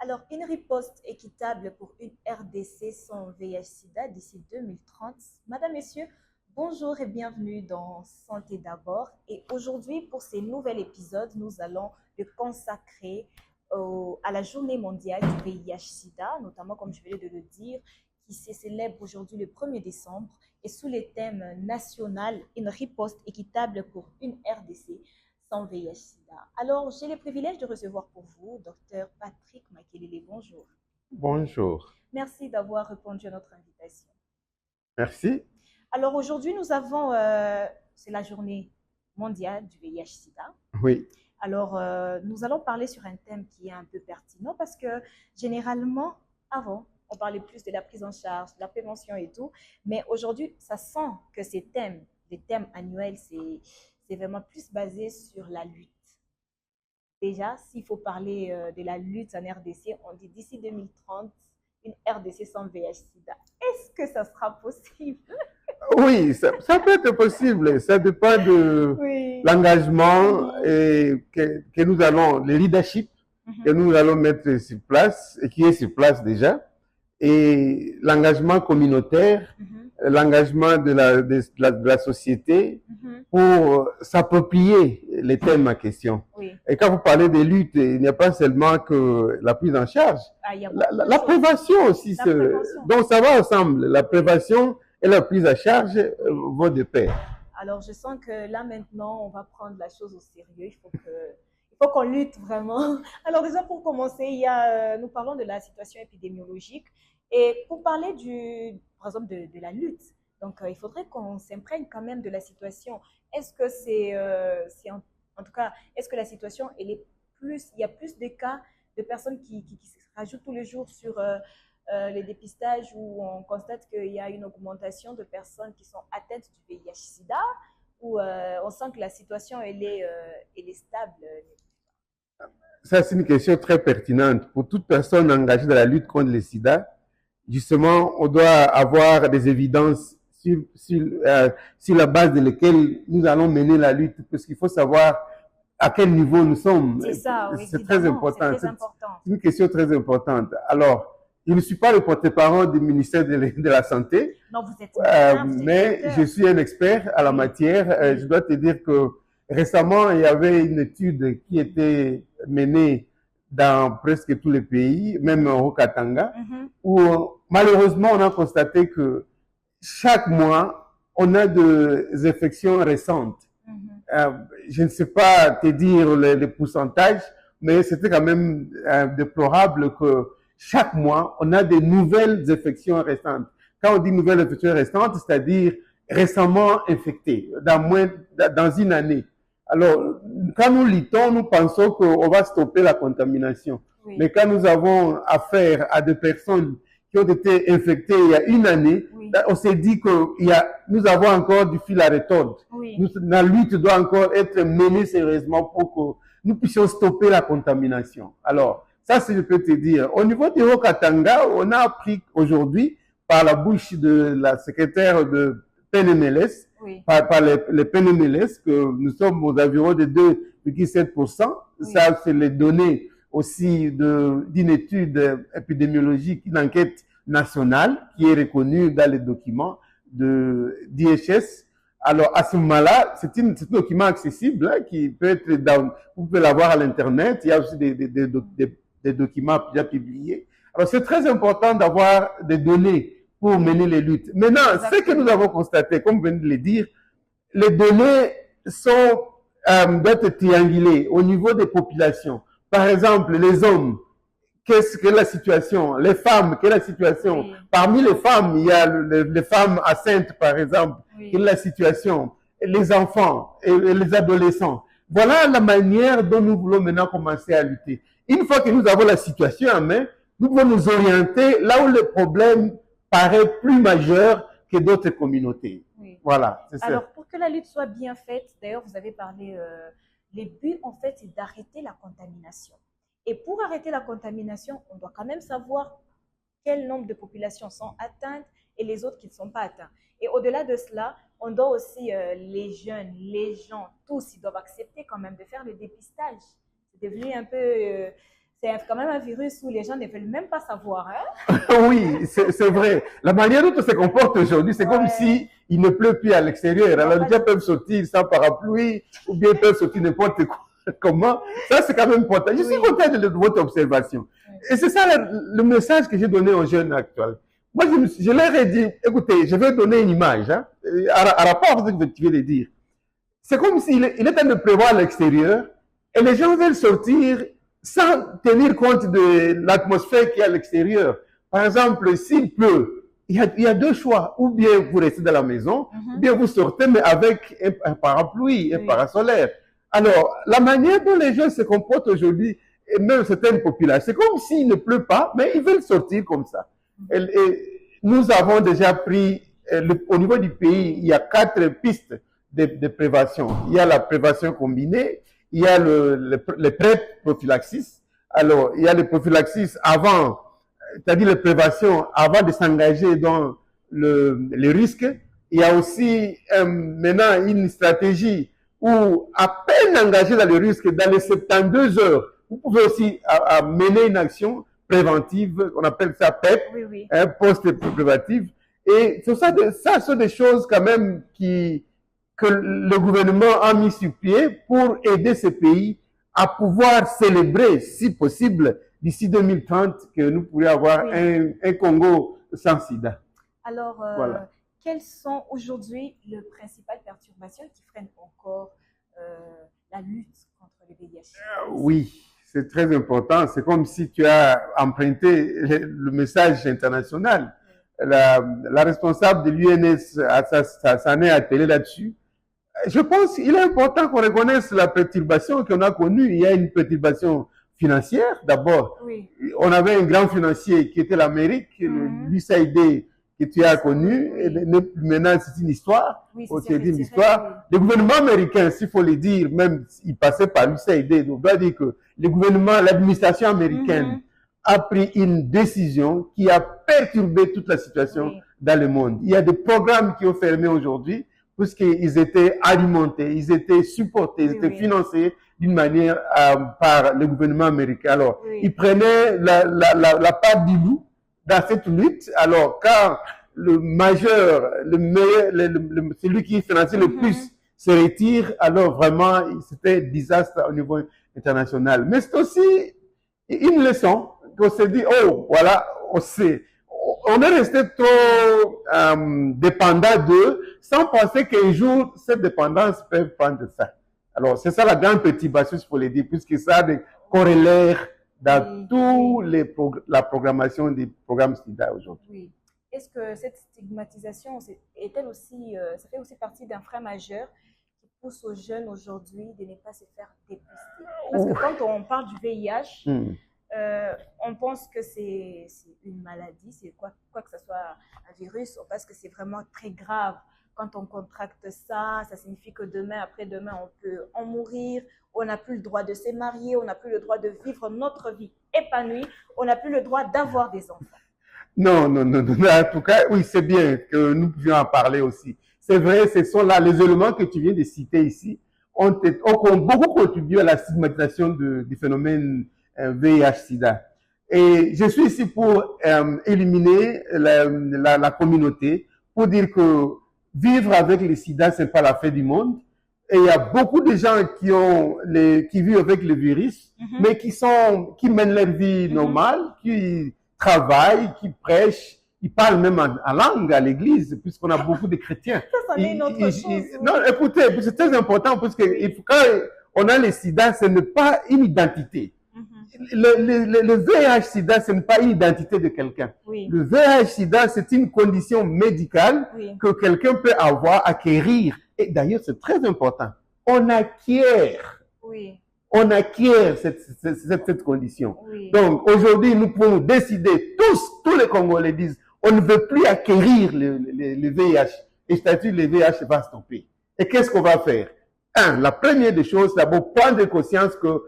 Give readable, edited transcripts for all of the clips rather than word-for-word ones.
Alors, une riposte équitable pour une RDC sans VIH-Sida d'ici 2030. Madame, Messieurs, bonjour et bienvenue dans Santé d'abord. Et aujourd'hui, pour ce nouvel épisode, nous allons le consacrer à la journée mondiale du VIH-Sida, notamment, comme je venais de le dire, qui se célèbre aujourd'hui le 1er décembre et sous les thèmes national, une riposte équitable pour une RDC sans VIH-Sida. Alors, j'ai le privilège de recevoir pour vous Dr Patrick Makelele. Bonjour. Bonjour. Merci d'avoir répondu à notre invitation. Merci. Alors, aujourd'hui, c'est la journée mondiale du VIH-Sida. Oui. Alors, nous allons parler sur un thème qui est un peu pertinent parce que généralement, avant, on parlait plus de la prise en charge, de la prévention et tout, mais aujourd'hui, ça sent que les thèmes annuels, c'est vraiment plus basé sur la lutte. Déjà, s'il faut parler de la lutte en RDC, on dit d'ici 2030, une RDC sans VIH-Sida. Est-ce que ça sera possible? Oui, ça peut être possible. Ça dépend de Oui. l'engagement que nous allons, le leadership que nous allons mettre sur place et qui est sur place déjà, et l'engagement communautaire, l'engagement de la société pour s'approprier les thèmes en question. Oui. Et quand vous parlez de lutte, il n'y a pas seulement que la prise en charge, Il y a la prévention aussi. prévention. Donc ça va ensemble. La prévention et la prise en charge vont de pair. Alors je sens que là maintenant, on va prendre la chose au sérieux. Il faut qu'on lutte vraiment. Alors déjà pour commencer, nous parlons de la situation épidémiologique. Et pour parler par exemple, de la lutte, donc il faudrait qu'on s'imprègne quand même de la situation. Est-ce que en tout cas, est-ce que la situation, il y a plus de cas de personnes qui se rajoutent tous les jours sur les dépistages où on constate qu'il y a une augmentation de personnes qui sont atteintes du VIH-Sida, où on sent que la situation, elle est stable? Ça, c'est une question très pertinente. Pour toute personne engagée dans la lutte contre le sida, justement, on doit avoir des évidences sur la base de lesquelles nous allons mener la lutte, parce qu'il faut savoir à quel niveau nous sommes. C'est ça, oui, c'est très important. C'est une question très importante. Alors, je ne suis pas le porte-parole du ministère de la Santé, non, vous êtes mais je suis un expert à la matière. Je dois te dire que récemment, il y avait une étude qui était menée dans presque tous les pays, même au Katanga, où malheureusement, on a constaté que chaque mois, on a des infections récentes. Je ne sais pas te dire les pourcentages, mais c'était quand même déplorable que chaque mois, on a des nouvelles infections récentes. Quand on dit nouvelles infections récentes, c'est-à-dire récemment infectées, dans une année. Alors, quand nous luttons, nous pensons qu'on va stopper la contamination. Oui. Mais quand nous avons affaire à des personnes qui ont été infectées il y a une année, oui, on s'est dit que nous avons encore du fil à retordre. Oui. La lutte doit encore être menée sérieusement pour que nous puissions stopper la contamination. Alors, ça, je peux te dire. Au niveau du Haut-Katanga, on a appris aujourd'hui, par la bouche de la secrétaire de PNMLS, oui, par les PNMLS, que nous sommes aux environs de 2,7%. Oui. Ça, c'est les données aussi d'une étude épidémiologique, une enquête nationale qui est reconnue dans les documents d'IHS. Alors, à ce moment-là, c'est un document accessible hein, qui peut être vous pouvez l'avoir à l'Internet. Il y a aussi des documents déjà publiés. Alors, c'est très important d'avoir des données pour mener les luttes. Maintenant, ce que nous avons constaté, comme vous venez de le dire, les données doivent être triangulées au niveau des populations. Par exemple, les hommes, qu'est-ce que la situation? Les femmes, quelle est la situation? Oui. Parmi les femmes, il y a les femmes enceintes, par exemple. Oui. Quelle est la situation? Les enfants et les adolescents. Voilà la manière dont nous voulons maintenant commencer à lutter. Une fois que nous avons la situation en main, nous pouvons nous orienter là où le problème paraît plus majeur que d'autres communautés. Oui. Voilà. Alors, pour que la lutte soit bien faite, d'ailleurs, vous avez parlé, les buts, en fait, c'est d'arrêter la contamination. Et pour arrêter la contamination, on doit quand même savoir quel nombre de populations sont atteintes et les autres qui ne sont pas atteintes. Et au-delà de cela, on doit aussi, les jeunes, les gens, tous, ils doivent accepter quand même de faire le dépistage. C'est devenu un peu, c'est quand même un virus où les gens ne veulent même pas savoir. Hein? Oui, c'est vrai. La manière dont on se comporte aujourd'hui, c'est comme si il ne pleut plus à l'extérieur. Alors les gens peuvent sortir sans parapluie ou bien peuvent sortir n'importe quoi. Comment? Ça, c'est quand même important. Je suis content de votre observation. Et c'est ça le message que j'ai donné aux jeunes actuels. Moi, je leur ai dit, écoutez, je vais donner une image, hein, à rapport à ce que tu viens de dire. C'est comme s'il est en train de prévoir l'extérieur et les gens veulent sortir sans tenir compte de l'atmosphère qui est à l'extérieur. Par exemple, s'il pleut, il y a deux choix. Ou bien vous restez dans la maison, ou bien vous sortez, mais avec un parapluie, un parasolaire. Alors, la manière dont les gens se comportent aujourd'hui, et même certaines populations, c'est comme s'il ne pleut pas, mais ils veulent sortir comme ça. Et nous avons déjà pris, au niveau du pays, il y a 4 pistes de prévention. Il y a la prévention combinée, il y a le pré-prophylaxis. Alors, il y a le prophylaxis avant, c'est-à-dire la prévention avant de s'engager dans le risque. Il y a aussi maintenant une stratégie où, à peine engagé dans le risque, dans les 72 heures, vous pouvez aussi mener une action préventive, on appelle ça PEP, post-préventive. Et ça sont des choses quand même que le gouvernement a mis sur pied pour aider ces pays à pouvoir célébrer, si possible, d'ici 2030, que nous pourrions avoir un Congo sans sida. Alors, quelles sont aujourd'hui les principales perturbations qui freinent encore la lutte contre le VIH? Oui, c'est très important. C'est comme si tu as emprunté le message international. La responsable de l'UNS s'en est attelée là-dessus. Je pense qu'il est important qu'on reconnaisse la perturbation qu'on a connue. Il y a une perturbation financière, d'abord. Oui. On avait un grand financier qui était l'Amérique, l'USAID, que tu as connu. Et maintenant, c'est une histoire. Oui, c'est une histoire. Oui. Le gouvernement américain, s'il faut le dire, même il passait par l'USAID, on doit dire que le gouvernement, l'administration américaine a pris une décision qui a perturbé toute la situation dans le monde. Il y a des programmes qui ont fermé aujourd'hui puisqu'ils étaient alimentés, ils étaient supportés, ils étaient financés d'une manière par le gouvernement américain. Alors, ils prenaient la part du loup dans cette lutte. Alors, quand le majeur, le meilleur, celui qui finançait le plus se retire, alors vraiment, c'était désastre au niveau international. Mais c'est aussi une leçon qu'on s'est dit, oh, voilà, on est resté trop dépendant d'eux sans penser qu'un jour, cette dépendance peut prendre fin. Alors, c'est ça la grande perturbation, il faut le dire, puisque ça a des corrélaires dans la programmation des programmes SIDA aujourd'hui. Oui. Est-ce que cette stigmatisation est-elle aussi, ça fait aussi partie d'un frein majeur qui pousse aux jeunes aujourd'hui de ne pas se faire dépister? Parce que quand on parle du VIH, on pense que c'est une maladie, c'est quoi que ce soit un virus, on pense que c'est vraiment très grave. Quand on contracte ça, ça signifie que demain, après-demain, on peut en mourir, on n'a plus le droit de se marier, on n'a plus le droit de vivre notre vie épanouie, on n'a plus le droit d'avoir des enfants. Non. En tout cas, oui, c'est bien que nous pouvions en parler aussi. C'est vrai, ce sont là les éléments que tu viens de citer ici ont beaucoup contribué à la stigmatisation du phénomène VIH-Sida. Et je suis ici pour éliminer la communauté, pour dire que vivre avec le sida, c'est pas la fin du monde. Et il y a beaucoup de gens qui vivent avec le virus, mais qui mènent leur vie normale, qui travaillent, qui prêchent, ils parlent même en langue à l'église, puisqu'on a beaucoup de chrétiens. Ça est une autre chose. Non, écoutez, c'est très important, parce que quand on a le sida, ce n'est pas une identité. Le VIH-Sida, ce n'est pas une identité de quelqu'un. Le VIH-Sida, c'est une condition médicale que quelqu'un peut acquérir. Et d'ailleurs, c'est très important. On acquiert cette condition. Donc, aujourd'hui, nous pouvons décider, tous les Congolais disent, on ne veut plus acquérir le VIH. Et c'est-à-dire, le VIH va stopper. Et qu'est-ce qu'on va faire? La première des choses, d'abord, prendre conscience que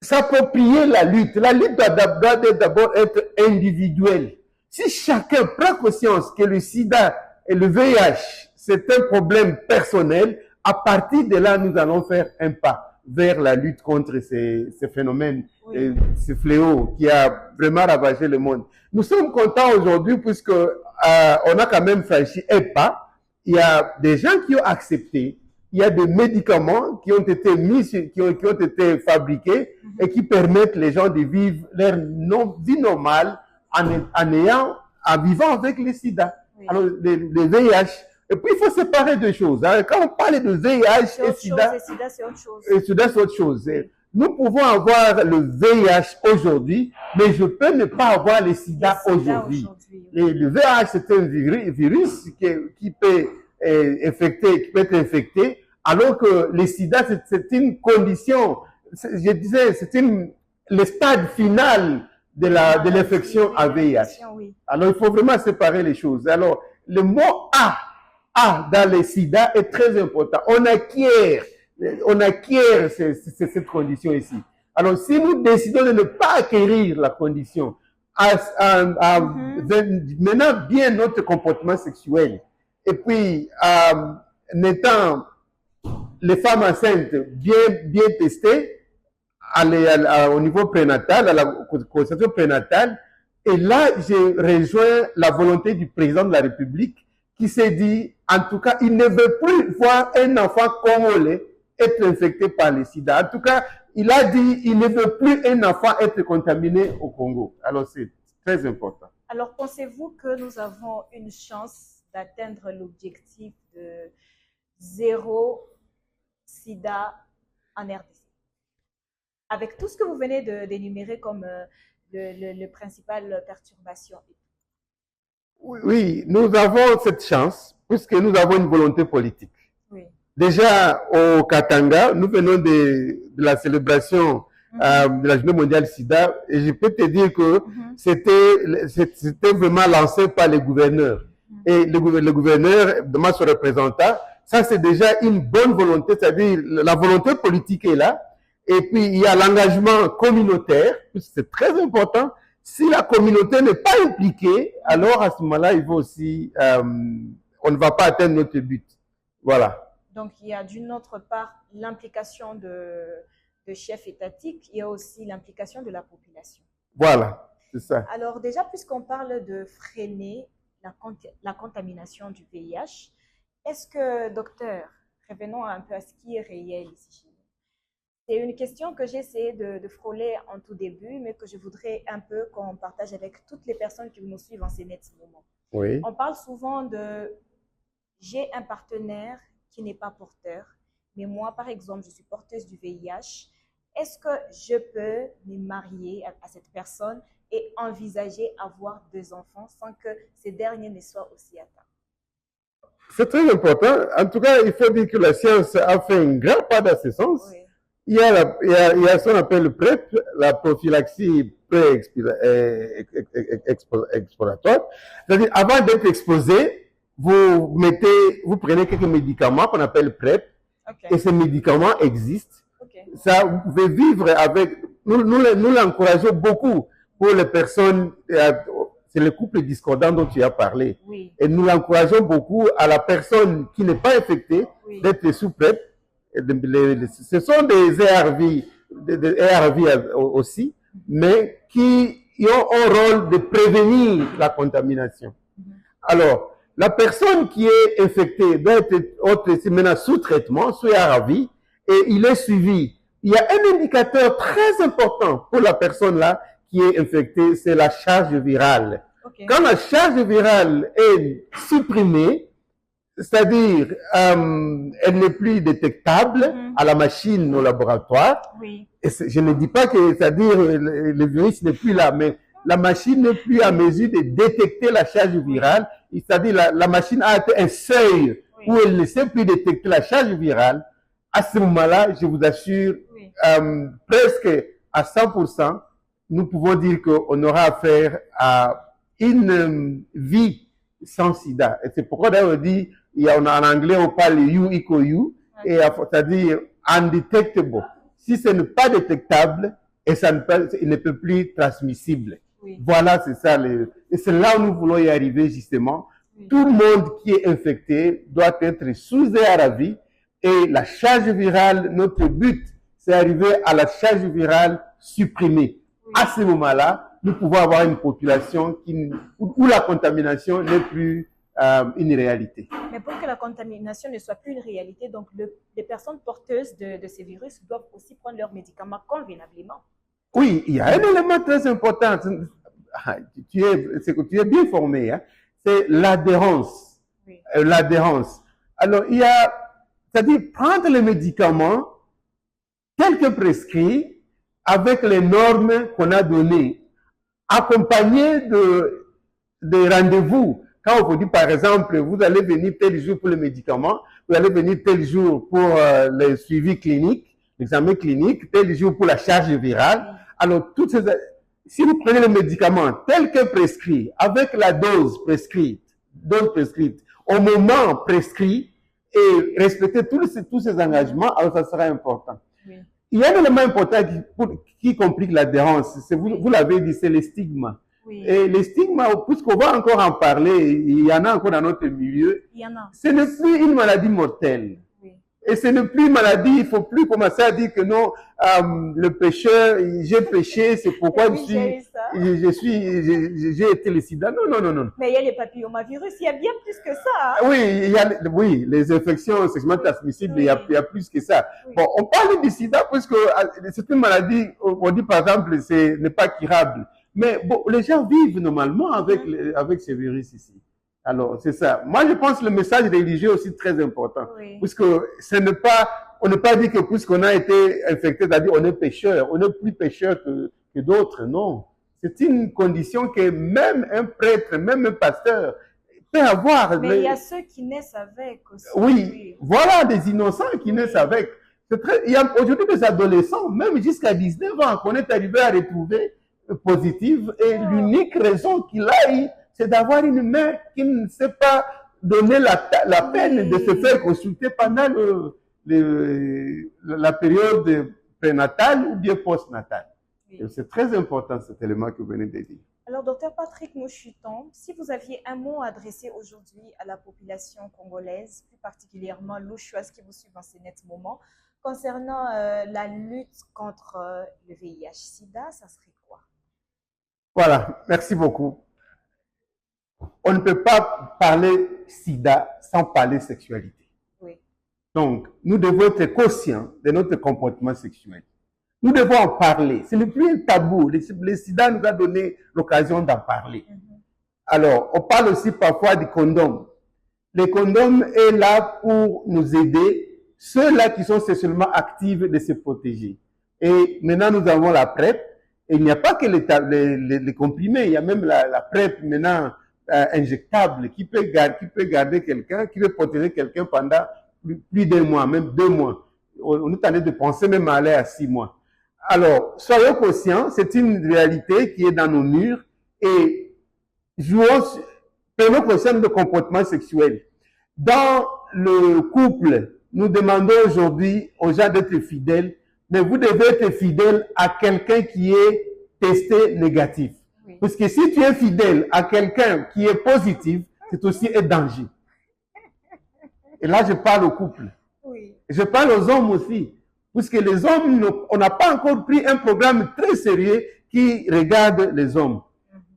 s'approprier la lutte doit d'abord être individuelle. Si chacun prend conscience que le sida et le VIH, c'est un problème personnel, à partir de là, nous allons faire un pas. vers la lutte contre ces phénomènes, ces fléaux qui a vraiment ravagé le monde. Nous sommes contents aujourd'hui puisque on a quand même franchi un pas. Il y a des gens qui ont accepté. Il y a des médicaments qui ont été qui ont été fabriqués et qui permettent les gens de vivre leur vie normale en vivant avec le sida. Oui. Alors, le VIH. Et puis, il faut séparer deux choses. Hein. Quand on parle de VIH et SIDA, c'est autre chose. Et SIDA, c'est autre chose. Nous pouvons avoir le VIH aujourd'hui, mais je peux ne pas avoir le SIDA aujourd'hui. Le VIH, c'est un virus qui peut être infecté, alors que le SIDA, c'est une condition, je disais, c'est le stade final de l'infection à VIH. Oui. Alors, il faut vraiment séparer les choses. Alors, le mot A dans le SIDA est très important. On acquiert cette condition ici. Alors, si nous décidons de ne pas acquérir la condition, menant bien notre comportement sexuel, et puis, n'étant les femmes enceintes bien testées au niveau prénatal, à la conception prénatale, et là, j'ai rejoint la volonté du président de la République qui s'est dit, en tout cas, il ne veut plus voir un enfant congolais être infecté par le sida. En tout cas, il a dit, il ne veut plus un enfant être contaminé au Congo. Alors, c'est très important. Alors, pensez-vous que nous avons une chance d'atteindre l'objectif de 0 sida en RDC? Avec tout ce que vous venez d'énumérer comme le principal perturbation. Oui, nous avons cette chance puisque nous avons une volonté politique. Oui. Déjà au Katanga, nous venons de la célébration de la Journée mondiale SIDA et je peux te dire que c'était vraiment lancé par les gouverneurs. Et le gouverneur demande son représentant. Ça, c'est déjà une bonne volonté, c'est-à-dire la volonté politique est là. Et puis, il y a l'engagement communautaire, c'est très important. Si la communauté n'est pas impliquée, alors à ce moment-là, il faut aussi, on ne va pas atteindre notre but. Voilà. Donc, il y a d'une autre part l'implication de chefs étatiques, il y a aussi l'implication de la population. Voilà, c'est ça. Alors déjà, puisqu'on parle de freiner la contamination du VIH, est-ce que, docteur, revenons un peu à ce qui est réel ici chez nous. C'est une question que j'ai essayé de frôler en tout début, mais que je voudrais un peu qu'on partage avec toutes les personnes qui nous suivent en ce moment. Oui. On parle souvent de « j'ai un partenaire qui n'est pas porteur, mais moi, par exemple, je suis porteuse du VIH. Est-ce que je peux me marier à cette personne et envisager avoir 2 enfants sans que ces derniers ne soient aussi atteints? » C'est très important. En tout cas, il faut dire que la science a fait un grand pas dans ce sens. Oui. Il y a ce qu'on appelle le PrEP, la prophylaxie pré-exploratoire. C'est-à-dire, avant d'être exposé, vous prenez quelques médicaments qu'on appelle PrEP, et ces médicaments existent. Ça, vous pouvez vivre avec. Nous l'encourageons beaucoup pour les personnes. C'est le couple discordant dont tu as parlé. Oui. Et nous l'encourageons beaucoup à la personne qui n'est pas infectée d'être sous PrEP. Ce sont des ARV, aussi, mais qui ont un rôle de prévenir la contamination. Alors, la personne qui est infectée doit être maintenant sous traitement, sous ARV, et il est suivi. Il y a un indicateur très important pour la personne là qui est infectée, c'est la charge virale. Okay. Quand la charge virale est supprimée, c'est-à-dire elle n'est plus détectable à la machine au laboratoire. Oui. Et je ne dis pas que, c'est-à-dire le virus n'est plus là, mais la machine n'est plus à mesure de détecter la charge virale. C'est-à-dire la machine a atteint un seuil où elle ne sait plus détecter la charge virale. À ce moment-là, je vous assure, presque à 100%, nous pouvons dire qu'on aura affaire à une vie sans sida. Et c'est pourquoi d'ailleurs on dit, en anglais on parle you equal you, c'est-à-dire undetectable. Si ce n'est pas détectable, il ne peut plus être transmissible. Oui. Voilà, c'est ça. Et c'est là où nous voulons y arriver justement. Oui. Tout le monde qui est infecté doit être sous ARV. Et la charge virale, notre but, c'est arriver à la charge virale supprimée. À ce moment-là, nous pouvons avoir une population où la contamination n'est plus une réalité. Mais pour que la contamination ne soit plus une réalité, donc les personnes porteuses de ces virus doivent aussi prendre leurs médicaments convenablement. Oui, il y a un élément très important. Tu es bien formé, hein? C'est l'adhérence. Oui. L'adhérence. Alors, c'est-à-dire prendre les médicaments tels que prescrits avec les normes qu'on a données, accompagnés de rendez-vous. Quand on vous dit, par exemple, vous allez venir tel jour pour le médicament, vous allez venir tel jour pour le suivi clinique, l'examen clinique, tel jour pour la charge virale. Alors, si vous prenez le médicament tel que prescrit, avec la dose prescrite, au moment prescrit, et respecter tous ces engagements, alors ça sera important. Oui. Il y a un élément important qui complique l'adhérence. Vous l'avez dit, c'est les stigmas. Oui. Et les stigmas, puisqu'on va encore en parler, il y en a encore dans notre milieu, ce n'est plus une maladie mortelle. Oui. Et ce n'est plus une maladie, il ne faut plus commencer à dire que non, le pécheur, j'ai péché, c'est pourquoi j'ai été le sida. Non. Mais il y a les papillomavirus, il y a bien plus que ça. Hein? Oui, les infections sexuellement transmissibles, il y a plus que ça. Oui. Bon, on parle du sida parce que c'est une maladie, on dit par exemple, n'est pas curable. Mais bon, les gens vivent normalement avec ces virus ici. Alors, c'est ça. Moi, je pense que le message religieux est aussi très important. Oui. Puisque on ne pas dit que puisqu'on a été infecté, c'est-à-dire on est pécheur, on n'est plus pécheur que d'autres, non. C'est une condition que même un prêtre, même un pasteur peut avoir. Mais il y a ceux qui naissent avec aussi. Oui, voilà des innocents qui naissent avec. Il y a aujourd'hui des adolescents, même jusqu'à 19 ans, qu'on est arrivé à retrouver positive, et l'unique raison qu'il a eu, c'est d'avoir une mère qui ne s'est pas donné la peine de se faire consulter pendant la période prénatale ou bien postnatale. Oui. C'est très important cet élément que vous venez de dire. Alors, docteur Patrick Mouchuton, si vous aviez un mot à adresser aujourd'hui à la population congolaise, plus particulièrement louchoise qui vous suivent en ce net moment, concernant la lutte contre le VIH-Sida, ça serait quoi? Voilà, merci beaucoup. On ne peut pas parler sida sans parler sexualité. Oui. Donc, nous devons être conscients de notre comportement sexuel. Nous devons en parler. Ce n'est plus un tabou. Le sida nous a donné l'occasion d'en parler. Alors, on parle aussi parfois du condom. Le condom est là pour nous aider, ceux-là qui sont sexuellement actifs, de se protéger. Et maintenant, nous avons la PrEP. Et il n'y a pas que les comprimés, il y a même la PrEP maintenant injectable qui peut garder quelqu'un, qui peut protéger quelqu'un pendant plus d'un mois, même 2 mois. On est en train de penser même à aller à 6 mois. Alors, soyons conscients, c'est une réalité qui est dans nos murs et prenons conscience de comportement sexuel. Dans le couple, nous demandons aujourd'hui aux gens d'être fidèles, mais vous devez être fidèle à quelqu'un qui est testé négatif. Oui. Parce que si tu es fidèle à quelqu'un qui est positif, c'est aussi un danger. Et là, je parle au couple. Oui. Je parle aux hommes aussi. Parce que les hommes, on n'a pas encore pris un programme très sérieux qui regarde les hommes.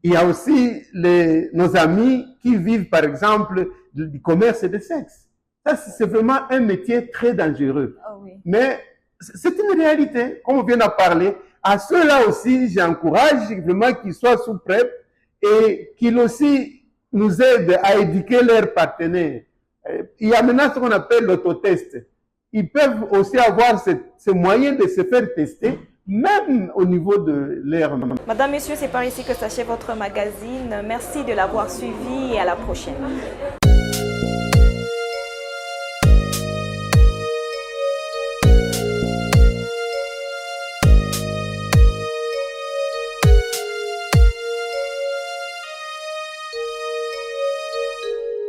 Il y a aussi nos amis qui vivent, par exemple, du commerce de sexe. Ça, c'est vraiment un métier très dangereux. Oh oui. Mais c'est une réalité, comme on vient d'en parler. À ceux-là aussi, j'encourage vraiment qu'ils soient sous PrEP et qu'ils aussi nous aident à éduquer leurs partenaires. Il y a maintenant ce qu'on appelle l'autotest. Ils peuvent aussi avoir ce moyen de se faire tester, même au niveau de leur... Madame, Messieurs, c'est par ici que s'achève votre magazine. Merci de l'avoir suivi et à la prochaine.